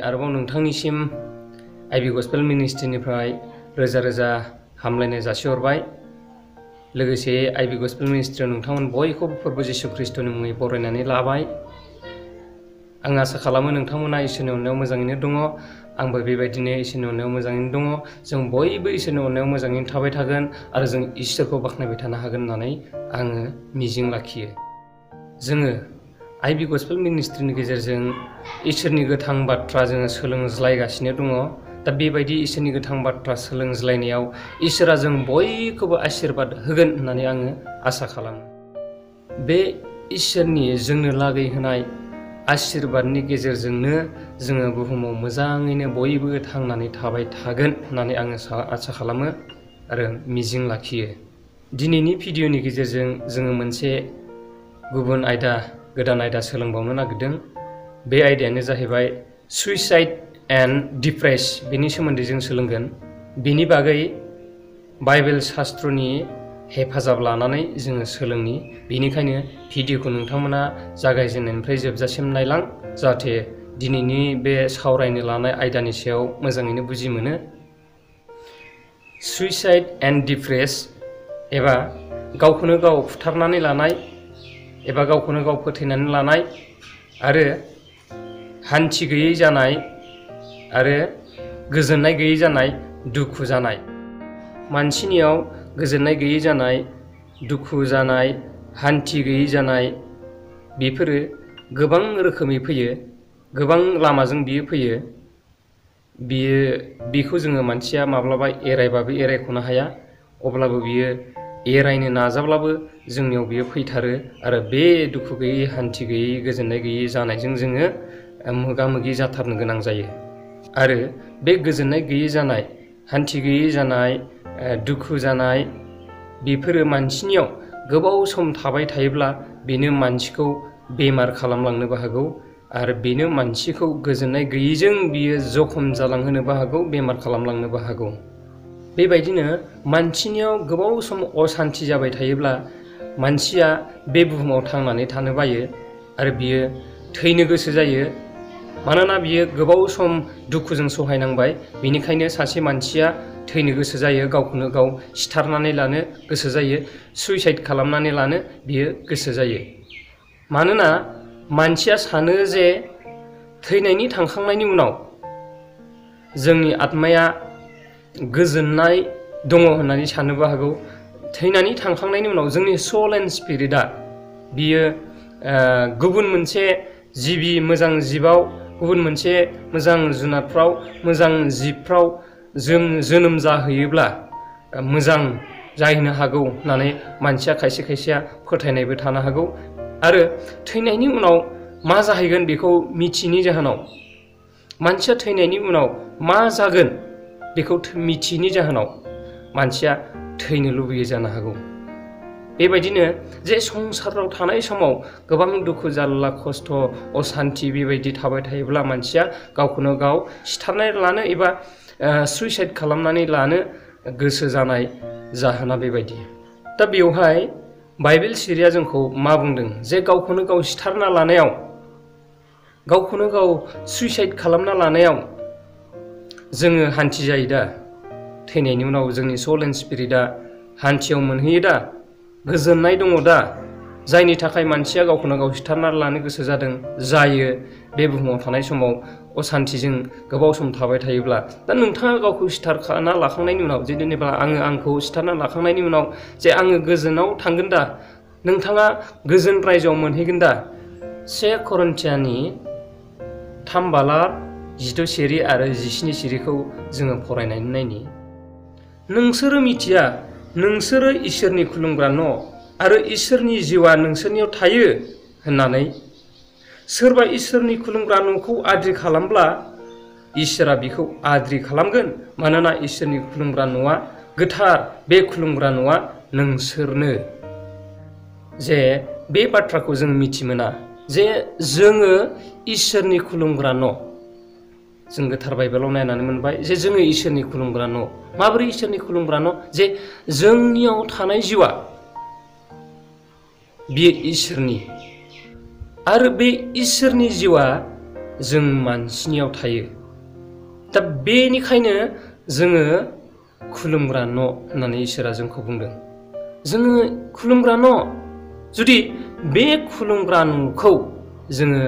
आरोबाव नोंथांनिसिम आइबि गस्पेल मिनिस्ट्रिनिफ्राय रोजा रोजा हामलायनाय जासिहरबाय। लोगोसे आइबि गस्पेल मिनिस्ट्रियाव नोंथांमोन बयखौबो फोरबो जिसु ख्रिस्ट'नि मुङै बरायनानै लाबाय। आं आसा खालामो नोंथांमोना इसोरनि अननायाव मोजाङैनो दङ। आंबो बेबायदिनो इसोरनि अननायाव मोजाङैनो दङ। जों बयबो इसोरनि अननायाव मोजाङैनो थाबाय थागोन आरो जों इसोरखौ बाख्नायबाय थानो हागोन होननानै आङो मिजिं लाखियो। जोङो आइबि गस्पेल मिनिस्ट्रिनि गेजेरजों इसोरनि गोथां बाथ्रा जोङो सोलोंज्लायगासिनो दङ। दा बेबायदि इसोरनि गोथां बाथ्रा सोलोंज्लायनायाव इसोरा जों बयखौबो आशीर्बाद होगोन होननानै आङो आसा खालामो। बे इसोरनि जोंनो लागै होनाय आशीर्बादनि गेजेरजोंनो जोङो बुहुमाव मोजाङैनो बयबो थांनानै थाबाय थागोन होननानै आङो आसा खालामो आरो मिजिं लाखियो। दिनैनि भिडिअ'नि गेजेरजों जोङो मोनसे गुबुन आयदा, गोदान आयदा सोलोंबावनो नागिरदों। बे आयदायानो जाहैबाय सुइसाइड एन्ड डिप्रेस। बेनि सोमोन्दै जों सोलोंगोन। बेनि बागै बाइबेल शास्त्रनि हेफाजाब लानानै जोङो सोलोंनि। बेनिखायनो भिडिअ'खौ नोंथांमोना जागायजेननायनिफ्राय जोबजासिम नायलां, जाहाथे दिनैनि बे सावरायनो लानाय आयदानि सायाव मोजाङैनो बुजि मोनो। सुइसाइड एन्ड डिप्रेस एबा गावखौनो गाव फुथारनानै लानाय एबा गावखौनो गाव फोथैनानै लानाय आरो हान्थि गैयै जानाय आरो गोजोननाय गैयै जानाय, दुखु जानाय। मानसिनियाव गोजोननाय गैयै जानाय, दुखु जानाय, हान्थि गैयै जानाय बेफोरो गोबां रोखोमै फैयो, गोबां लामाजों बियो फैयो। बेखौ जोङो मानसिया माब्लाबा एरायबाबो एरायख'नो हाया। अब्लाबो बियो एरायनो नाजाब्लाबो जोंनियाव बियो फैथारो आरो बे दुखु गैयै, हान्थि गैयै, गोजोननाय गैयै जानायजों जोङो मोगा मोगि जाथारनो गोनां जायो। आरो बे गोजोननाय गैयै जानाय, हान्थि गैयै जानाय, दुखु जानाय बेफोरो मानसिनियाव गोबाव सम थाबाय थायोब्ला बेनो मानसिखौ बेमार खालामलांनोबो हागौ आरो बेनो मानसिखौ गोजोननाय गैयैजों बियो जखम जालांहोनोबो हागौ, बेमार खालामलांनोबो हागौ। बेबायदिनो मानसिनियाव गोबाव सम असान्थि जाबाय थायोब्ला मानसिया बे बुहुमाव थांनानै थानो बायो आरो बियो थैनो गोसो जायो। मानोना बियो गोबाव सम दुखुजों सहायनांबाय। बेनिखायनो सासे मानसिया थैनो गोसो जायो, गावखौनो गाव सिथारनानै लानो गोसो जायो, सुइसाइड खालामनानै लानो बियो गोसो जायो। मानोना मानसिया सानो जे थैनायनि थांखांनायनि उनाव जोंनि आत्माया गोजोननाय दङ होननानै साननोबो हागौ। थैनानै थांखांनायनि उनाव जोंनि सोल एन्ड स्पिरिटआ बियो गुबुन मोनसे जिबि, मोजां जिबआव, गुबुन मोनसे मोजां जुनादफ्राव, मोजां जिबफ्राव जोनोम जाहैयोब्ला मोजां जाहैनो हागौ होननानै मानसिया खायसे खायसेया फोथायनायबो थानो हागौ। आरो थैनायनि उनाव मा जाहैगोन बेखौ मिथियैनि जाहोनाव, मानसिया थैनायनि उनाव मा जागोन बेखौ मिथियैनि जाहोनाव मानसिया थैनो लुबैयो जानो हागौ। बेबायदिनो जे संसाराव थानाय समाव गोबां दुखु जारला, खस्थ', असान्थि बेबायदि थाबाय थायोब्ला मानसिया गावखौनो गाव सिथारनानै लानो एबा सुइसाइड खालामनानै लानो गोसो जानाय जाहोना बेबायदि। दा बेवहाय बाइबेल सिरिया जोंखौ मा बुंदों जे गावखौनो गाव सिथारना लानायाव, गावखौनो गाव सुइसाइड खालामना लानायाव जोङो हान्थि जायो दा। थैनायनि उनाव जोंनि सोल एन्ड स्पिरिटआ हान्थियाव मोनहैयो दा, गोजोननाय दङ दा, जायनि थाखाय मानसिया गावखौनो गाव सिथारना लानो गोसो जायो बे बुहुमाव थानाय समाव असान्थिजों गोबाव सम थाबाय थायोब्ला। दा नोंथाङा गावखौ सिथारना लाखांनायनि उनाव, जेनेबा आंखौ सिथारना लाखांनायनि उनाव जे आङो गोजोनाव थांगोन दा, नोंथाङा गोजोन रायजोआव मोनहैगोन दा। 1 करिन्थियानि 3:18 सिरि आरो 17 सिरिखौ जोङो फरायनानै नायनि। नोंसोरो मिथिया नोंसोरो इसोरनि खुलुमग्रा न' आरो इसोरनि जिउआ नोंसोरनियाव थायो होननानै। सोरबा इसोरनि खुलुमग्रा न'खौ आद्रि खालामब्ला इसोरा बिखौ आद्रि खालामगोन। मानोना इसोरनि खुलुमग्रा न'आ गोथार, बे खुलुमग्रा न'आ नोंसोरनो। जे बे बाथ्राखौ जों मिथि मोना जे जोङो इसोरनि खुलुमग्रा न'। जों गोथार बाइबेलाव नायनानै मोनबाय जे जोङो इसोरनि खुलुमग्रा न'। माबोरै इसोरनि खुलुमग्रा न'? जे जोंनियाव थानाय जिउआ बियो इसोरनि, आरो बे इसोरनि जिउआ जों मानसिनियाव थायो। दा बेनिखायनो जोङो खुलुमग्रा न' होननानै इसोरा जोंखौ बुंदों। जोङो खुलुमग्रा न', जुदि बे खुलुमग्रा न'खौ जोङो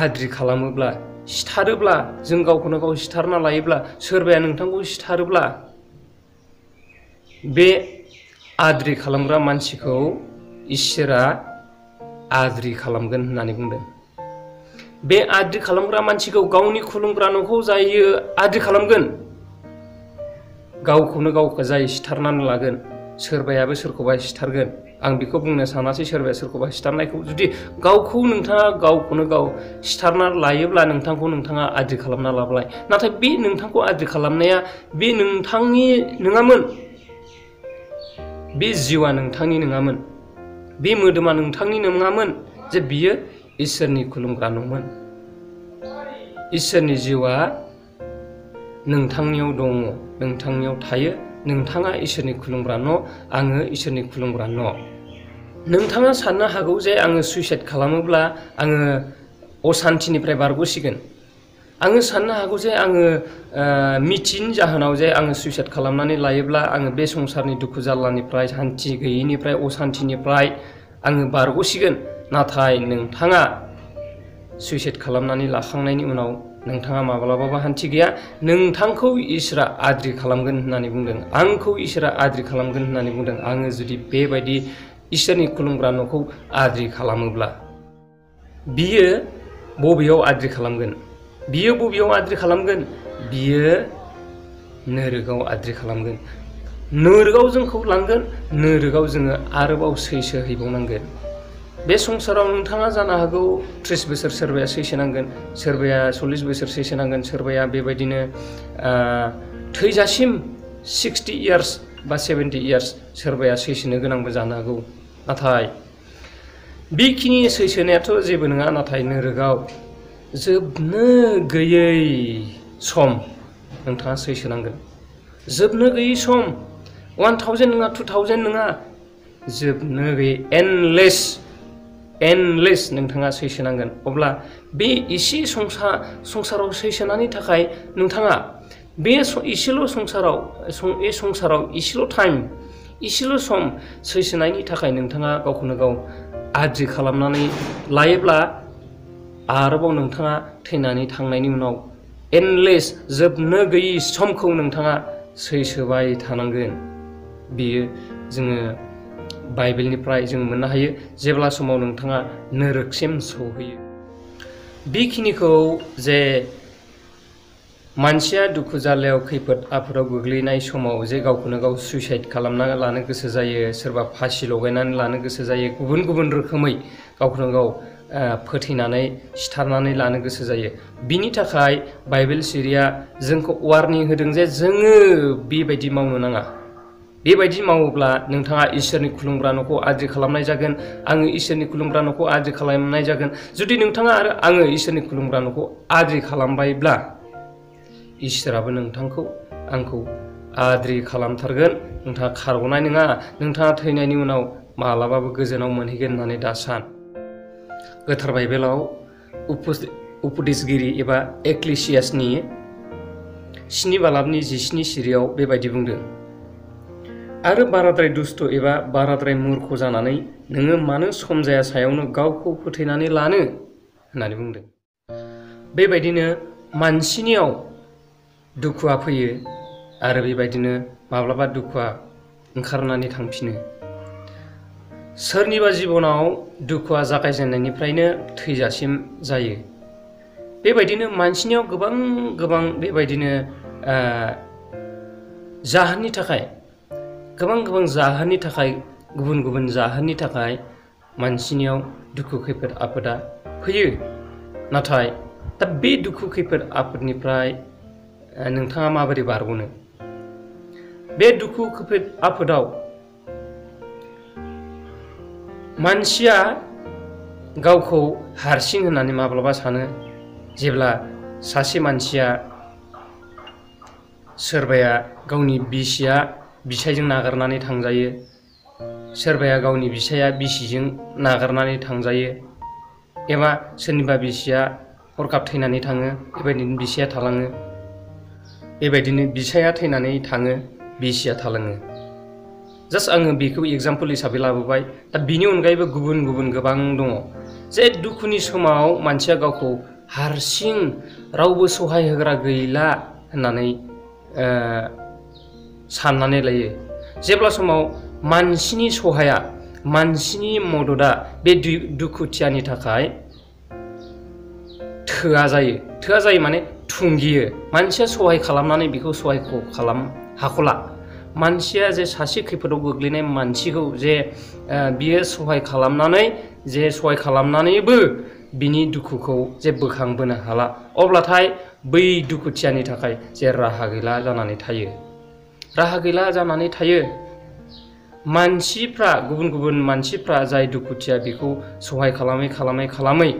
आद्रि खालामोब्ला, सिथारोब्ला, जों गावखौनो गाव सिथारना लायोब्ला, सोरबाया नोंथांखौ सिथारोब्ला, बे आद्रि खालामग्रा मानसिखौ इसोरा आद्रि खालामगोन होननानै बुंदों। बे आद्रि खालामग्रा मानसिखौ गावनि खुलुमग्रा न'खौ जायो आद्रि खालामगोन, गावखौनो गाव जाय सिथारनानै लागोन, सोरबायाबो सोरखौबा सिथारगोन। आं बेखौ बुंनो सानासै सोरबाया सोरखौबा सिथारनायखौ। जुदि गावखौ नोंथाङा गावखौनो गाव सिथारना लायोब्ला नोंथांखौ नोंथाङा आद्रि खालामना लाबाय। नाथाय बे नोंथांखौ आद्रि खालामनाया बे नोंथांनि नङामोन, बे जिउआ नोंथांनि नङामोन, बे मोदोमा नोंथांनि नङामोन, जे बियो इसोरनि खुलुमग्रा न'मोन। इसोरनि जिउआ नोंथांनियाव दङ, नोंथांनियाव थायो। नोंथाङा इसोरनि खुलुमग्रा न', आङो इसोरनि खुलुमग्रा न'। नोंथाङा साननो हागौ जे आङो सुइसाइड खालामोब्ला आङो असान्तिनिफ्राय बारग'सिगोन। आङो साननो हागौ जे आङो मिथियैनि जाहोनाव जे आङो सुइसाइड खालामनानै लायोब्ला आङो बे संसारनि दुखु जारलानिफ्राय, सान्थि गैयैनिफ्राय, असान्तिनिफ्राय आङो बारग'सिगोन। नाथाय नोंथाङा सुइसाइड खालामनानै लाखांनायनि उनाव नोंथाङा माब्लाबाबो हान्थि गैया। नोंथांखौ इसोरा आद्रि खालामगोन होननानै बुंदों, आंखौ इसोरा आद्रि खालामगोन होननानै बुंदों। आङो जुदि बेबायदि इसोरनि खुलुमग्रा न'खौ आद्रि खालामोब्ला, बियो बबेयाव आद्रि खालामगोन? बियो बबेयाव आद्रि खालामगोन? बियो नोरगाव आद्रि खालामगोन। नोरगाव जोंखौ लांगोन, नोरगाव जोङो आरोबाव सैसो हैबावनांगोन। बे संसाराव नोंथाङा जानो हागौ 30 बोसोर सोरबाया सैसोनांगोन, सोरबाया 40 बोसोर सैसोनांगोन, सोरबाया बेबायदिनो थैजासिम 60 इयार्स बा 70 इयार्स सोरबाया सैसोनो गोनांबो जानो हागौ। नाथाय बेखिनि सैसोनायाथ' जेबो नङा। नाथाय नोरगाव जोबनो गैयै सम नोंथाङा सैसोनांगोन। जोबनो गैयै सम, 1000 नङा, 2000 नङा, जोबनो गैयै एन्डलेस नोंथाङा सैसोनांगोन। अब्ला बे एसे संसाराव सैसोनायनि थाखाय नोंथाङा बे एसेल' संसाराव एसेल' टाइम, एसेल' सम सैसोनायनि थाखाय नोंथाङा गावखौनो गाव आद्रि खालामनानै लायोब्ला, आरोबाव नोंथाङा थैनानै थांनायनि उनाव एन्डलेस जोबनो गैयै समखौ नोंथाङा सैसोबाय थानांगोन। बियो जोङो बाइबेलनिफ्राय जों मोननो हायो। जेब्ला समाव नोंथाङा नोरगसिम सौहैयो, बेखिनिखौ जे मानसिया दुखु जारलायाव, खैफोद आफोदाव गोग्लैनाय समाव जे गावखौनो गाव सुइसाइड खालामना लानो गोसो जायो, सोरबा फासि लगायनानै लानो गोसो जायो, गुबुन गुबुन रोखोमै गावखौनो गाव फोथैनानै सिथारनानै लानो गोसो जायो। बिनि थाखाय बाइबेल सिरिया जोंखौ वार्निं होदों जे जोङो बेबायदि मावनो नाङा। बेबायदि मावोब्ला नोंथाङा इसोरनि खुलुमग्रा न'खौ आद्रि खालामनाय जागोन, आङो इसोरनि खुलुमग्रा न'खौ आद्रि खालामनाय जागोन। जुदि नोंथाङा आरो आङो इसोरनि खुलुमग्रा न'खौ आद्रि खालामबायब्ला, इसोराबो नोंथांखौ आंखौ आद्रि खालामथारगोन। नोंथाङा खारग'नाय नङा। नोंथाङा थैनायनि उनाव मालाबाबो गोजोनाव मोनहैगोन होननानै दा सान। गोथार बाइबेलाव उपदेशगिरि एबा एक्लेसियासनि 7 बालाबनि 17 सिरियाव बेबायदि बुंदों, आरो बाराद्राय दुस्त एबा बाराद्राय मूर्ख जानानै नोङो मानो समजाया सायावनो गावखौ फोथैनानै लानो होननानै बुंदों। बेबायदिनो मानसिनियाव दुखुआ फैयो आरो बेबायदिनो माब्लाबा दुखुआ ओंखारनानै थांफिनो। सोरनिबा जिबनाव दुखुआ जागायजेननायनिफ्रायनो थैजासिम जायो। बेबायदिनो मानसिनियाव गोबां बेबायदिनो जाहोननि थाखाय, गोबां जाहोननि थाखाय, गुबुन गुबुन जाहोननि थाखाय मानसिनियाव दुखु खैफोद आफोदा फैयो। नाथाय दा बे दुखु खैफोद आफोदनिफ्राय नोंथाङा माबोरै बारग'नो? बे दुखु खैफोद आफोदाव मानसिया गावखौ हारसिं होननानै माब्लाबा सानो। जेब्ला सासे मानसिया, सोरबाया गावनि बिसिया बिसायजों नागारनानै थांजायो, सोरबाया गावनि बिसाया बिसिजों नागारनानै थांजायो, एबा सोरनिबा बिसिया हरखाब थैनानै थाङो, बेबायदिनो बिसाया थालाङो। बेबायदिनो बिसाया थैनानै थाङो, बिसिया थालाङो। जास्ट आङो बेखौ एग्जाम्पल हिसाबै लाबोबाय। दा बिनि अनगायैबो गुबुन गुबुन गोबां दङ जे दुखुनि समाव मानसिया गावखौ हारसिं रावबो सहाय होग्रा गैला होननानै साननानै लायो। जेब्ला समाव मानसिनि सहाया, मानसिनि मददा बे दुखुथियानि थाखाय थोआ जायो माने थुंगियो। मानसिया सहाय खालामनानै बेखौ सहायखौ हाख'ला। मानसिया जे सासे खैफोदाव गोग्लैनाय मानसिखौ जे बियो सहाय खालामनानैबो बिनि दुखुखौ जे बोखांबोनो हाला, अब्लाथाय बै दुखुथियानि थाखाय जे राहा गैला जानानै थायो। मानसिफ्रा, गुबुन गुबुन मानसिफ्रा जाय दुखुथिया बेखौ सहाय खालामै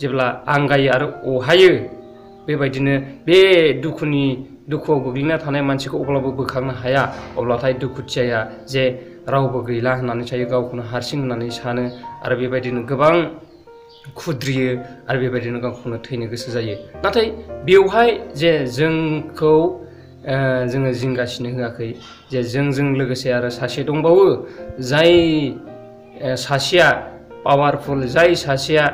जेब्ला आंगायो आरो अहायो, बेबायदिनो बे दुखुआव गोग्लैना थानाय मानसिखौ अब्लाबो बोखांनो हाया, अब्लाथाय दुखुथियाया जे रावबो गैला होननानै सायो, गावखौनो हारसिं होननानै सानो आरो बेबायदिनो गोबां खुद्रियो आरो बेबायदिनो गावखौनो थैनो गोसो जायो। नाथाय बेवहाय जे जोंखौ जोङो जिंगासिनो होआखै जे जोंजों लोगोसे आरो सासे दंबावो, जाय सासेया पावारफुल, जाय सासेया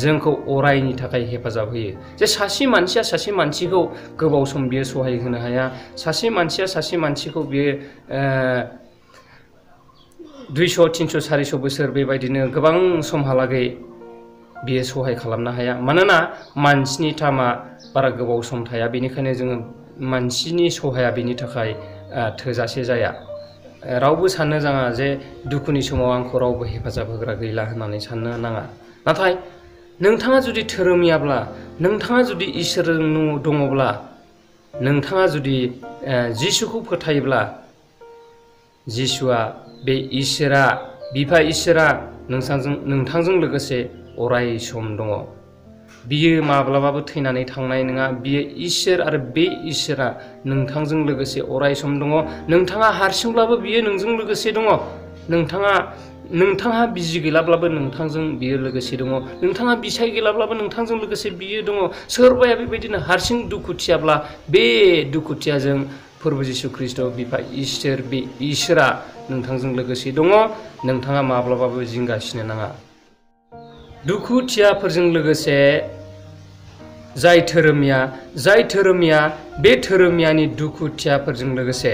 जोंखौ अरायनि थाखाय हेफाजाब होयो। जे सासे मानसिया सासे मानसिखौ गोबाव सम बियो सहाय होनो हाया। सासे मानसिया सासे मानसिखौ बियो 200, 300, 400 बोसोर बेबायदिनो गोबां समहालागै बियो सहाय खालामनो हाया। मानोना मानसिनि टाइमा बारा गोबाव सम थाया। बेनिखायनो जोङो मानसिनि सहाया बेनि थाखाय थोजासे जाया। रावबो साननो नाङा जे दुखुनि समाव आंखौ रावबो हेफाजाब होग्रा गैला होननानै साननो नाङा। नाथाय नोंथाङा जुदि धोरोमियाब्ला, नोंथाङा जुदि इसोरजों दङब्ला, नोंथाङा जुदि जिसुखौ फोथायोब्ला, जिसुआ बे इसोरा, बिफा इसोरा नोंथांजों लोगोसे अराय सम दङ। बियो माब्लाबाबो थैनानै थांनाय नङा। बियो इसोर आरो बे इसोरा नोंथांजों लोगोसे अराय सम दङ। नोंथाङा हारसिंब्लाबो बियो नोंजों लोगोसे दङ। नोंथाङा बिसि गैलाब्लाबो नोंथांजों बियो लोगोसे दङ। नोंथाङा बिसाय गैलाब्लाबो नोंथांजों लोगोसे बियो दङ। सोरबाया बेबायदिनो हारसिं दुखुथियाब्ला, बे दुखुथियाजों फोरबु जिसु ख्रिस्ट' बिफा इसोर, बे इसोरा नोंथांजों लोगोसे दङ। नोंथाङा माब्लाबाबो जिंगासिनो नाङा। दुखुथियाफोरजों लोगोसे जाय धोरोमिया बे धोरोमियानि दुखुथियाफोरजों लोगोसे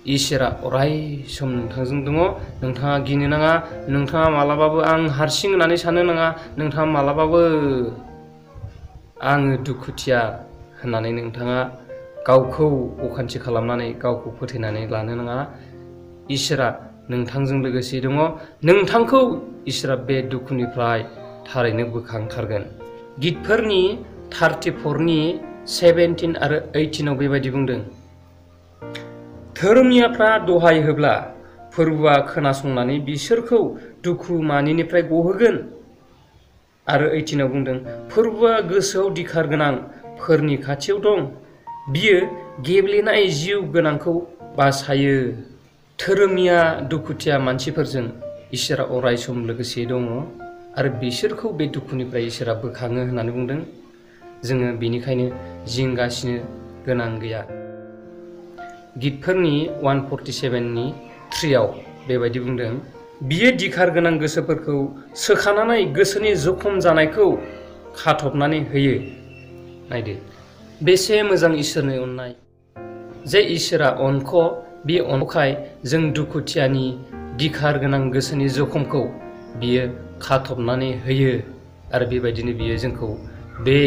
इसोरा अराय सम नोंथांजों दङ। नोंथाङा गिनो नाङा। नोंथाङा मालाबाबो आं हारसिं होननानै साननो नाङा। नोंथाङा मालाबाबो आङो दुखुथिया होननानै नोंथाङा गावखौ अखान्थि खालामनानै गावखौ फोथायनानै लानो नाङा। इसोरा नोंथांजों लोगोसे दङ। नोंथांखौ इसोरा बे दुखुनिफ्राय थारैनो बोखांथारगोन। गितफोरनि 34नि 17 आरो 18 बेबायदि बुंदों, धोरोमियाफ्रा दहाय होब्ला फोरबुआ खोनासंनानै बिसोरखौ दुखु मानिनिफ्राय गहोगोन। आरो 18 बुंदों, फोरबुआ गोसोआव दिखार गोनांफोरनि खाथियाव दं। बियो गेब्लेनाय जिउ गोनांखौ बासायो। धोरोमिया दुखुथिया मानसिफोरजों इसोरा अराय सम लोगोसे दङ आरो बिसोरखौ बे दुखुनिफ्राय इसोरा बोखाङो होननानै बुंदों। जोङो बेनिखायनो जिंगासिनो गोनां गैया। गितफोरनि 147नि 3 बेबायदि बुंदों, बियो दिखार गोनां गोसोफोरखौ सोखानानै गोसोनि जखम जानायखौ खाथबनानै होयो। नायदो बेसे मोजां इसोरनि अननाय, जे इसोरा बे अनखाय जों दुखुथियानि दिखार गोनां गोसोनि जखमखौ बियो खाथबनानै होयो आरो बेबायदिनो बियो जोंखौ बे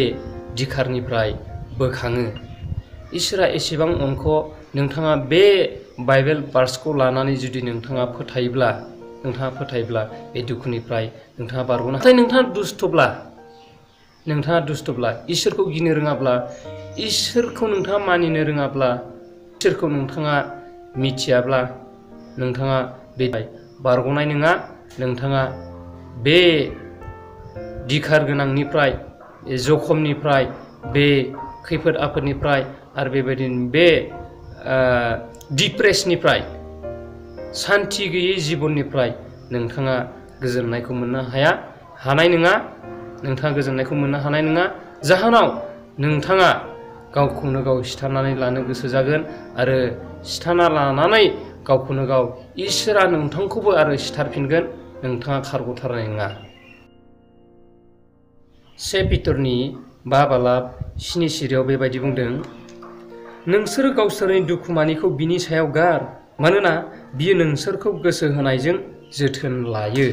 दिखारनिफ्राय बोखाङो। इसोरा एसेबां नोंथाङा बे बाइबेल भार्सखौ लानानै जुदि नोंथाङा फोथायोब्ला बे दुखुनिफ्राय नोंथाङा बारग'नो। नाथाय नोंथाङा दुस्थ'ब्ला, इसोरखौ गिनो रोङाब्ला, इसोरखौ नोंथाङा मानिनो रोङाब्ला, इसोरखौ नोंथाङा मिथियाब्ला, नोंथाङा बे बारग'नाय नङा। नोंथाङा बे दिखार गोनांनिफ्राय, जखमनिफ्राय, बे खैफोद आफोदनिफ्राय आरो बेबायदिनो बे डिप्रेसनिफ्राय, सान्थि गैयै जिबननिफ्राय नोंथाङा गोजोननायखौ मोननो हानाय नङा। नोंथाङा गोजोननायखौ मोननो हानाय नङा। जाहोनाव नोंथाङा गावखौनो गाव सिथारनानै लानो गोसो जागोन आरो सिथारना लानानै गावखौनो गाव इसोरा नोंथांखौबो आरो सिथारफिनगोन, नोंथाङा खारग'थारनाय नङा। 1 पिटरनि 5:7 सिरियाव बेबायदि बुंदों, नोंसोर गावसोरनि दुखुमानिखौ बिनि सायाव गार, मानोना बियो नोंसोरखौ गोसो होनायजों जोथोन लायो।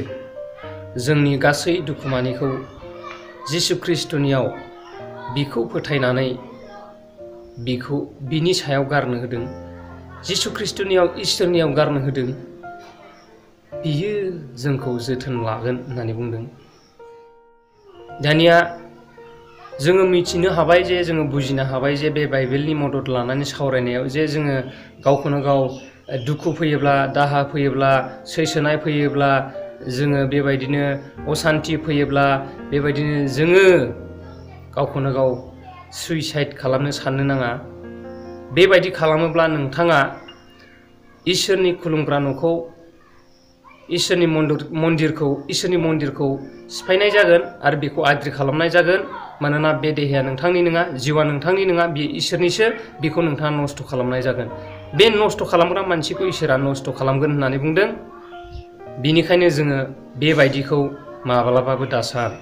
जोंनि गासै दुखुमानिखौ जिसु ख्रिस्टनियाव बिखौ फोथायनानै बिनि सायाव गारनो होदों, जिसु ख्रिस्टनियाव इसोरनियाव गारनो होदों, बियो जोंखौ जोथोन लागोन होननानै बुंदों। दानिया जोङो मिथिनो हाबाय जे, जोङो बुजिनो हाबाय जे बे बाइबेलनि मदद लानानै सावरायनायाव जे जोङो गावखौनो गाव दुखु फैयोब्ला, दाहा फैयोब्ला, सैसोनाय फैयोब्ला, जोङो बेबायदिनो असान्थि फैयोब्ला, बेबायदिनो जोङो गावखौनो गाव सुइसाइड खालामनो साननो नाङा। बेबायदि खालामोब्ला नोंथाङा इसोरनि खुलुमग्रा न'खौ, इसोरनि मन्दिरखौ सिफायनाय जागोन आरो बेखौ आद्रि खालामनाय जागोन। मानोना बे देहाया नोंथांनि नङा, जिउआ नोंथांनि नङा, बे इसोरनिसो, बेखौ नोंथाङा नस्थ' खालामनाय जागोन। बे नस्थ' खालामग्रा मानसिखौ इसोरा नस्थ' खालामगोन होननानै बुंदों। बिनिखायनो जोङो बेबायदिखौ माब्लाबाबो दासान।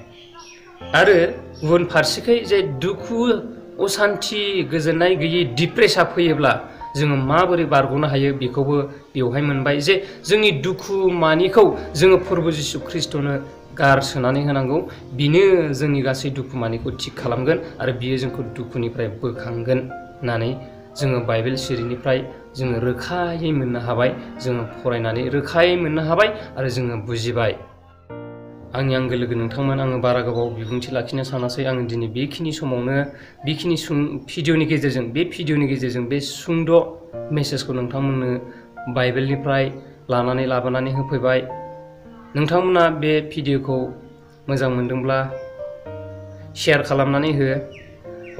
आरो गुबुन फारसेखै जे दुखु, असान्थि, गोजोननाय गैयै डिप्रेसा फैयोब्ला जोङो माबोरै बारग'नो हायो बेखौबो बेवहाय मोनबाय जे जोंनि दुखु मानिखौ जोङो प्रभु जिसु ख्रिस्टनो गारसोनानै होनांगौ। बिनो जोंनि गासै दुखु मानिखौ थिग खालामगोन आरो बियो जोंखौ दुखुनिफ्राय बोखांगोन होननानै जोङो बाइबेल सिरिनिफ्राय जोङो रोखायै मोननो हाबाय, जोङो फरायनानै रोखायै मोननो हाबाय आरो जोङो बुजिबाय। आंनि आंगो लोगो नोंथांमोन, आङो बारा गोबाव बिबुंथि लाखिनो सानासै। आङो दिनै बेखिनि समावनो बेखिनि भिडिअनि गेजेरजों बे सुंद' मेसेजखौ नोंथांमोननो बाइबेलनिफ्राय लानानै लाबोनानै होफैबाय। नोंथांमोना बे भिडिअखौ मोजां मोनदोंब्ला शेयार खालामनानै हो,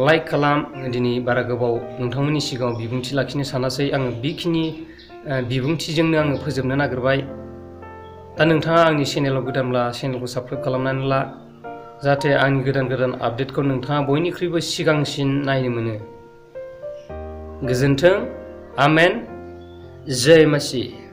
लाइक खालाम। आङो दिनै बारा गोबाव नोंथांमोननि सिगाङाव बिबुंथि लाखिनो सानासै। आङो बेखिनि बिबुंथिजोंनो आङो फोजोबनो नागिरबाय। दा नोंथाङा आंनि चेनेलाव गोदानब्ला चेनेलखौ साबस्क्राइब खालामनानै ला, जाहाथे आंनि गोदान आपडेटखौ नोंथाङा बयनिख्रुइबो सिगांसिन नायनो मोनो। गोजोन्थों। आमेन। जय मसीह।